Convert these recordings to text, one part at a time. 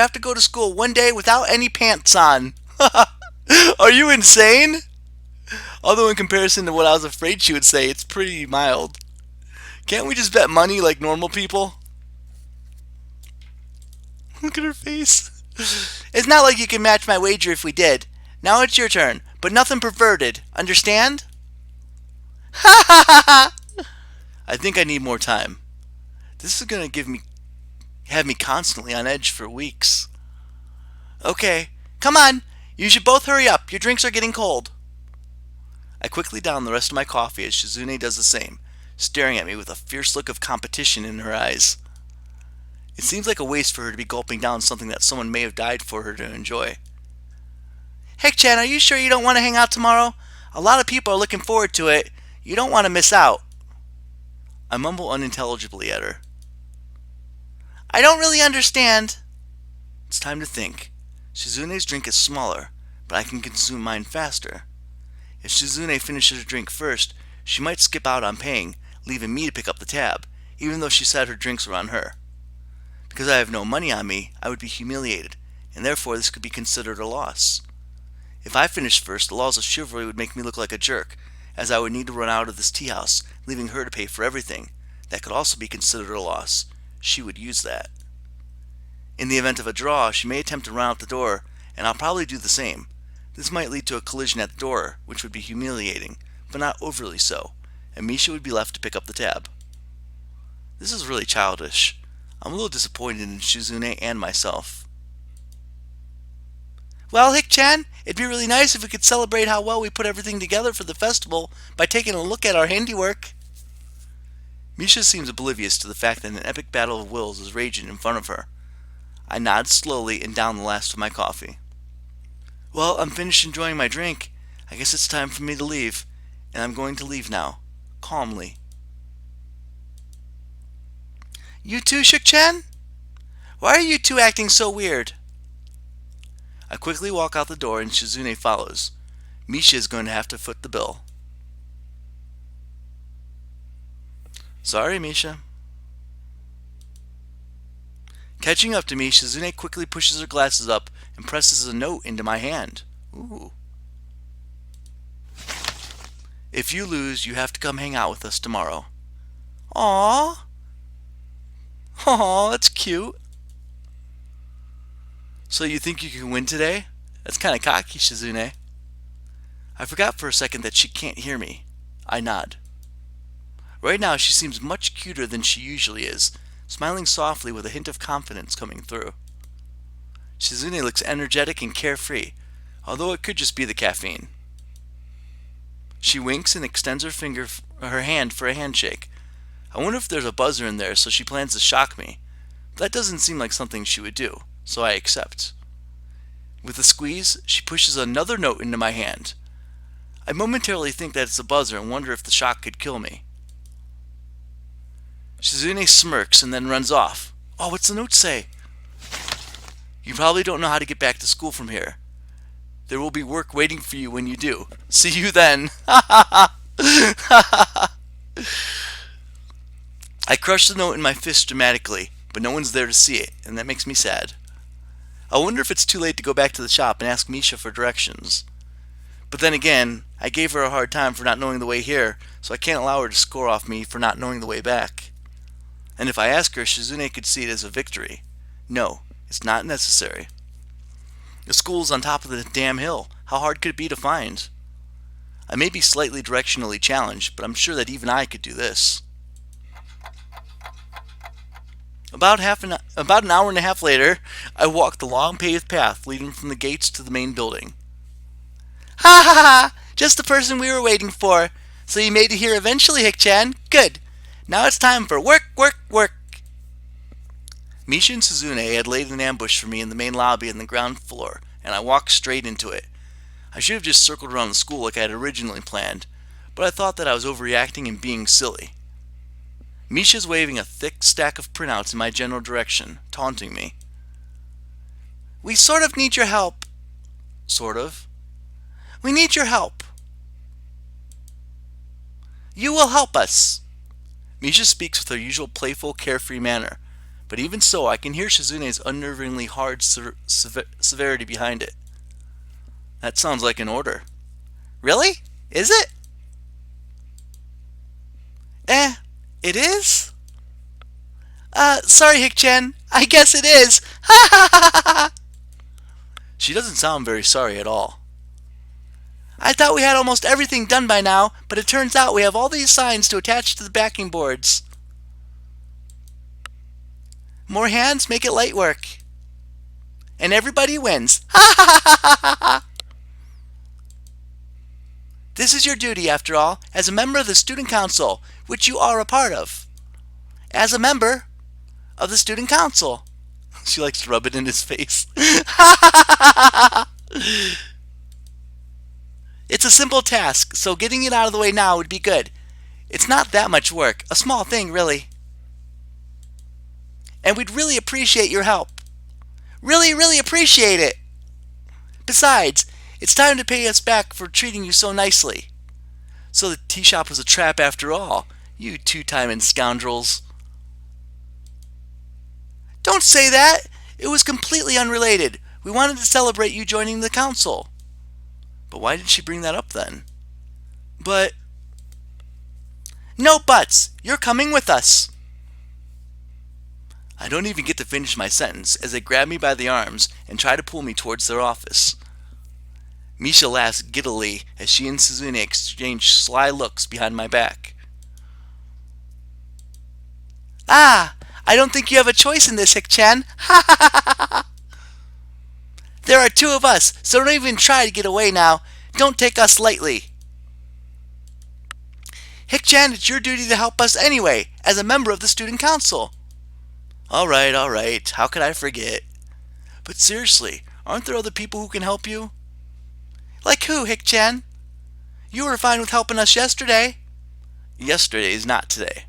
I have to go to school one day without any pants on. Are you insane? Although in comparison to what I was afraid she would say, it's pretty mild. Can't we just bet money like normal people? Look at her face. It's not like you can match my wager if we did. Now it's your turn, but nothing perverted. Understand? Ha ha ha ha! I think I need more time. This is gonna have me constantly on edge for weeks. Okay, come on. You should both hurry up. Your drinks are getting cold. I quickly down the rest of my coffee as Shizune does the same, staring at me with a fierce look of competition in her eyes. It seems like a waste for her to be gulping down something that someone may have died for her to enjoy. Heck-chan, are you sure you don't want to hang out tomorrow? A lot of people are looking forward to it. You don't want to miss out. I mumble unintelligibly at her. I don't really understand. It's time to think. Shizune's drink is smaller, but I can consume mine faster. If Shizune finishes her drink first, she might skip out on paying, leaving me to pick up the tab, even though she said her drinks were on her. Because I have no money on me, I would be humiliated, and therefore this could be considered a loss. If I finished first, the laws of chivalry would make me look like a jerk, as I would need to run out of this tea house, leaving her to pay for everything. That could also be considered a loss. She would use that. In the event of a draw, she may attempt to run out the door, and I'll probably do the same. This might lead to a collision at the door, which would be humiliating, but not overly so, and Misha would be left to pick up the tab. This is really childish. I'm a little disappointed in Shizune and myself. Well, Hick-chan, it'd be really nice if we could celebrate how well we put everything together for the festival by taking a look at our handiwork. Misha seems oblivious to the fact that an epic battle of wills is raging in front of her. I nod slowly and down the last of my coffee. Well, I'm finished enjoying my drink. I guess it's time for me to leave, and I'm going to leave now, calmly. You too, Shuk-chan? Why are you two acting so weird? I quickly walk out the door and Shizune follows. Misha is going to have to foot the bill. Sorry, Misha. Catching up to me, Shizune quickly pushes her glasses up and presses a note into my hand. Ooh. If you lose, you have to come hang out with us tomorrow. Aww. Aww, that's cute. So you think you can win today? That's kind of cocky, Shizune. I forgot for a second that she can't hear me. I nod. Right now she seems much cuter than she usually is, smiling softly with a hint of confidence coming through. Shizune looks energetic and carefree, although it could just be the caffeine. She winks and extends her hand for a handshake. I wonder if there's a buzzer in there so she plans to shock me. But that doesn't seem like something she would do, so I accept. With a squeeze, she pushes another note into my hand. I momentarily think that it's a buzzer and wonder if the shock could kill me. Shizune smirks and then runs off. Oh, what's the note say? You probably don't know how to get back to school from here. There will be work waiting for you when you do. See you then. I crush the note in my fist dramatically, but no one's there to see it, and that makes me sad. I wonder if it's too late to go back to the shop and ask Misha for directions. But then again, I gave her a hard time for not knowing the way here, so I can't allow her to score off me for not knowing the way back. And if I ask her, Shizune could see it as a victory. No, it's not necessary. The school's on top of the damn hill. How hard could it be to find? I may be slightly directionally challenged, but I'm sure that even I could do this. About an hour and a half later, I walked the long paved path leading from the gates to the main building. Ha ha ha! Just the person we were waiting for. So you made it here eventually, Hick-chan. Good. Now it's time for work, work, work. Misha and Shizune had laid an ambush for me in the main lobby on the ground floor, and I walked straight into it. I should have just circled around the school like I had originally planned, but I thought that I was overreacting and being silly. Misha's waving a thick stack of printouts in my general direction, taunting me. We sort of need your help. Sort of. We need your help. You will help us. Misha speaks with her usual playful, carefree manner, But even so, I can hear Shizune's unnervingly hard severity behind it. That sounds like an order. Really? Is it? Eh, it is? Sorry, Hick-chan. I guess it is. Ha ha ha ha ha! She doesn't sound very sorry at all. I thought we had almost everything done by now, but it turns out we have all these signs to attach to the backing boards. More hands make it light work. And everybody wins. Ha ha ha ha ha ha! This is your duty, after all, as a member of the Student Council, which you are a part of. As a member of the Student Council. She likes to rub it in his face. It's a simple task, so getting it out of the way now would be good. It's not that much work. A small thing, really. And we'd really appreciate your help. Really, really appreciate it. Besides, it's time to pay us back for treating you so nicely. So the tea shop was a trap after all, you two-timing scoundrels. Don't say that! It was completely unrelated. We wanted to celebrate you joining the council. But why did she bring that up then? But... No buts! You're coming with us! I don't even get to finish my sentence as they grab me by the arms and try to pull me towards their office. Misha laughs giddily as she and Suzune exchange sly looks behind my back. Ah! I don't think you have a choice in this, Hick-chan. Ha ha ha ha! There are two of us, so don't even try to get away now. Don't take us lightly. Hick-chan, it's your duty to help us anyway, as a member of the Student Council. All right. How could I forget? But seriously, aren't there other people who can help you? Like who, Hick-chan? You were fine with helping us yesterday. Yesterday is not today.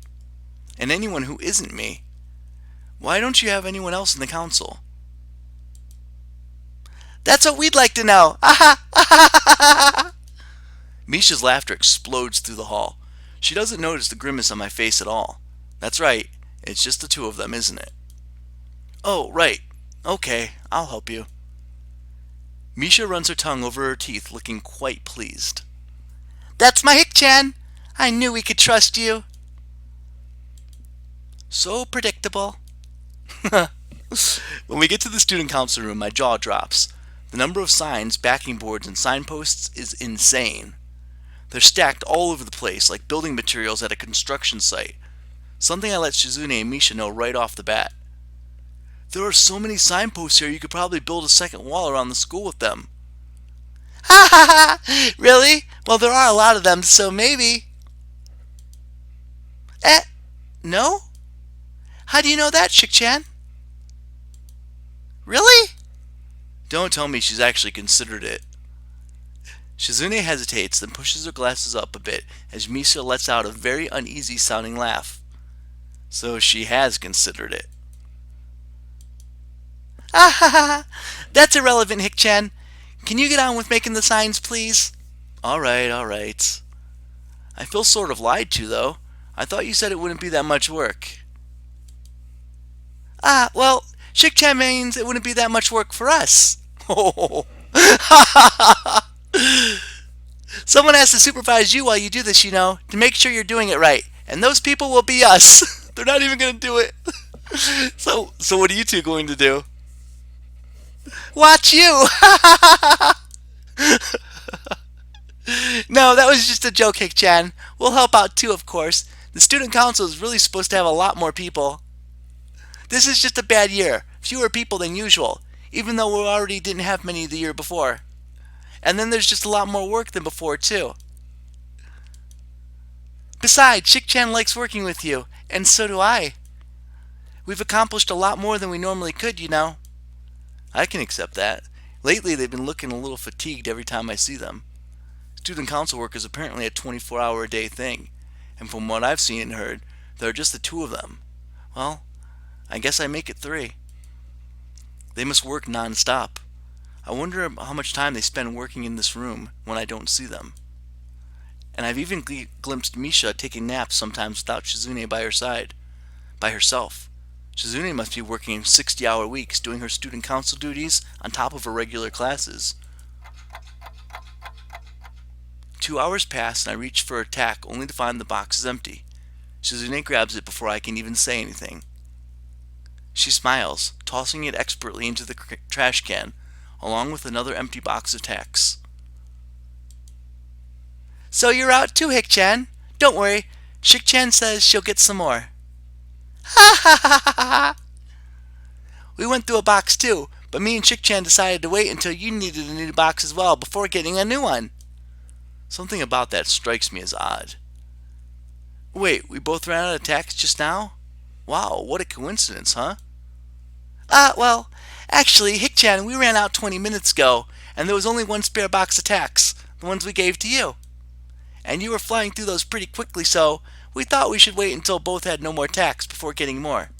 And anyone who isn't me. Why don't you have anyone else in the council? That's what we'd like to know. Aha! Misha's laughter explodes through the hall. She doesn't notice the grimace on my face at all. That's right. It's just the two of them, isn't it? Oh, right. Okay, I'll help you. Misha runs her tongue over her teeth, looking quite pleased. That's my Hick-chan! I knew we could trust you. So predictable. When we get to the student council room, my jaw drops. The number of signs, backing boards, and signposts is insane. They're stacked all over the place, like building materials at a construction site. Something I let Shizune and Misha know right off the bat. There are so many signposts here you could probably build a second wall around the school with them. Ha ha ha! Really? Well, there are a lot of them, so maybe. No? How do you know that, Shik-chan? Really? Don't tell me she's actually considered it. Shizune hesitates, then pushes her glasses up a bit as Misha lets out a very uneasy sounding laugh. So she has considered it. Ah ha ha! That's irrelevant, Hick-chan. Can you get on with making the signs, please? Alright. I feel sort of lied to, though. I thought you said it wouldn't be that much work. Ah, well, Shik-chan means it wouldn't be that much work for us. Oh. Someone has to supervise you while you do this, you know, to make sure you're doing it right. And those people will be us. They're not even going to do it. So what are you two going to do? Watch you! No, that was just a joke, Hick-chan. We'll help out too, of course. The student council is really supposed to have a lot more people. This is just a bad year. Fewer people than usual, even though we already didn't have many the year before. And then there's just a lot more work than before, too. Besides, Shik-chan likes working with you, and so do I. We've accomplished a lot more than we normally could, you know. I can accept that. Lately, they've been looking a little fatigued every time I see them. Student council work is apparently a 24-hour-a-day thing, and from what I've seen and heard, there are just the two of them. Well, I guess I make it 3. They must work non-stop. I wonder how much time they spend working in this room when I don't see them. And I've even glimpsed Misha taking naps sometimes without Shizune by her side, by herself. Shizune must be working 60-hour weeks doing her student council duties on top of her regular classes. 2 hours pass and I reach for attack only to find the box is empty. Shizune grabs it before I can even say anything. She smiles, tossing it expertly into the trash can, along with another empty box of tacks. So you're out too, Hick-chan. Don't worry, Shik-chan says she'll get some more. Ha ha ha ha ha! We went through a box too, but me and Shik-chan decided to wait until you needed a new box as well before getting a new one. Something about that strikes me as odd. Wait, we both ran out of tacks just now? Wow, what a coincidence, huh? Well, actually, Hick-chan, we ran out 20 minutes ago, and there was only one spare box of tacks, the ones we gave to you. And you were flying through those pretty quickly, so we thought we should wait until both had no more tacks before getting more.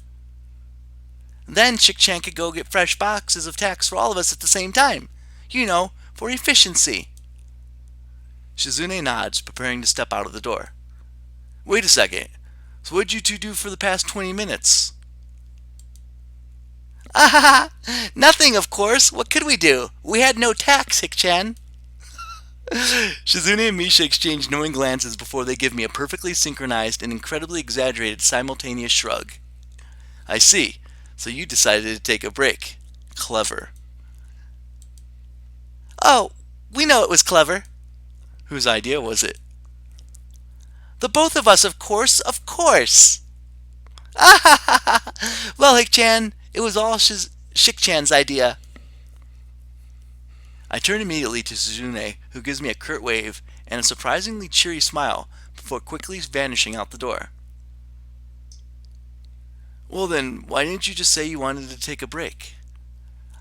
Then Shik-chan could go get fresh boxes of tacks for all of us at the same time. You know, for efficiency. Shizune nods, preparing to step out of the door. Wait a second. So what'd you two do for the past 20 minutes? Nothing, of course. What could we do? We had no tacks, Hick-chan. Shizune and Misha exchange knowing glances before they give me a perfectly synchronized and incredibly exaggerated simultaneous shrug. I see. So you decided to take a break. Clever. Oh, we know it was clever. Whose idea was it? The both of us, of course, of course. Well, Hick-chan, it was all Shik-chan's idea. I turn immediately to Shizune, who gives me a curt wave and a surprisingly cheery smile before quickly vanishing out the door. Well then, why didn't you just say you wanted to take a break?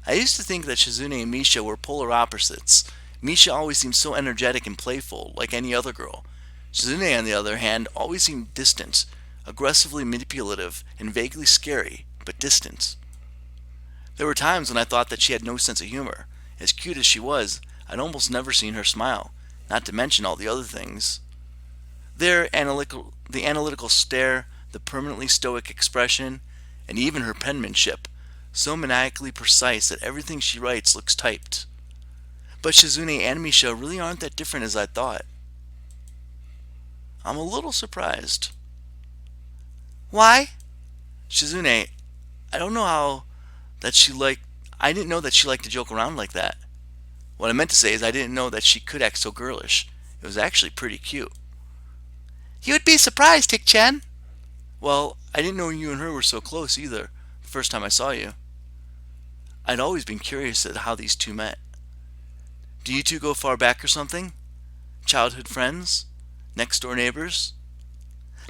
I used to think that Shizune and Misha were polar opposites. Misha always seemed so energetic and playful, like any other girl. Shizune, on the other hand, always seemed distant, aggressively manipulative, and vaguely scary, but distant. There were times when I thought that she had no sense of humor. As cute as she was, I'd almost never seen her smile, not to mention all the other things. The analytical stare, the permanently stoic expression, and even her penmanship, so maniacally precise that everything she writes looks typed. But Shizune and Misha really aren't that different as I thought. I'm a little surprised. Why? Shizune, I don't know how I didn't know that she liked to joke around like that. What I meant to say is I didn't know that she could act so girlish. It was actually pretty cute. You would be surprised, Hick-chan. Well, I didn't know you and her were so close either, the first time I saw you. I'd always been curious at how these two met. Do you two go far back or something? Childhood friends? Next door neighbors?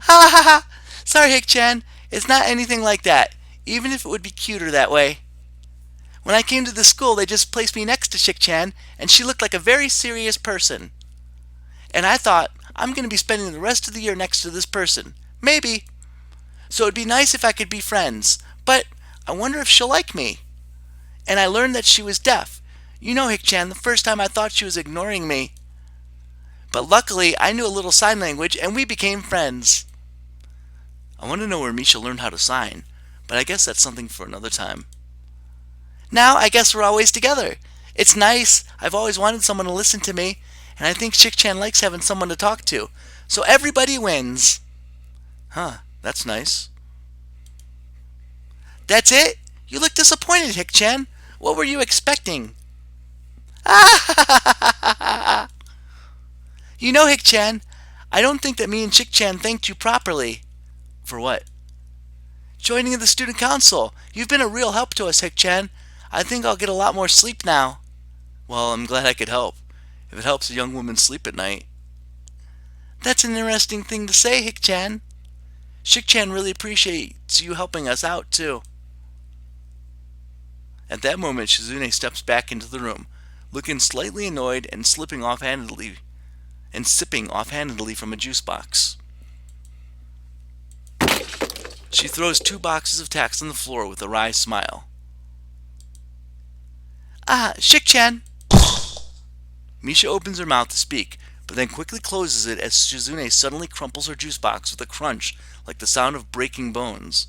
Ha ha ha! Sorry, Hick-chan. It's not anything like that, even if it would be cuter that way. When I came to the school, they just placed me next to Shik-chan, and she looked like a very serious person. And I thought, I'm going to be spending the rest of the year next to this person. Maybe. So it'd be nice if I could be friends, but I wonder if she'll like me. And I learned that she was deaf. You know, Hick-chan, the first time I thought she was ignoring me. But luckily, I knew a little sign language, and we became friends. I want to know where Misha learned how to sign, but I guess that's something for another time. Now, I guess we're always together. It's nice. I've always wanted someone to listen to me, and I think Shik-chan likes having someone to talk to. So everybody wins. Huh, that's nice. That's it? You look disappointed, Hick-chan. What were you expecting? You know, Hick-chan, I don't think that me and Shik-chan thanked you properly. For what? Joining the student council. You've been a real help to us, Hick-chan. I think I'll get a lot more sleep now. Well, I'm glad I could help. If it helps a young woman sleep at night. That's an interesting thing to say, Hick-chan. Shik-chan really appreciates you helping us out, too. At that moment, Shizune steps back into the room, looking slightly annoyed and sipping offhandedly from a juice box. She throws 2 boxes of tacks on the floor with a wry smile. Shik-chan! Misha opens her mouth to speak, but then quickly closes it as Shizune suddenly crumples her juice box with a crunch like the sound of breaking bones.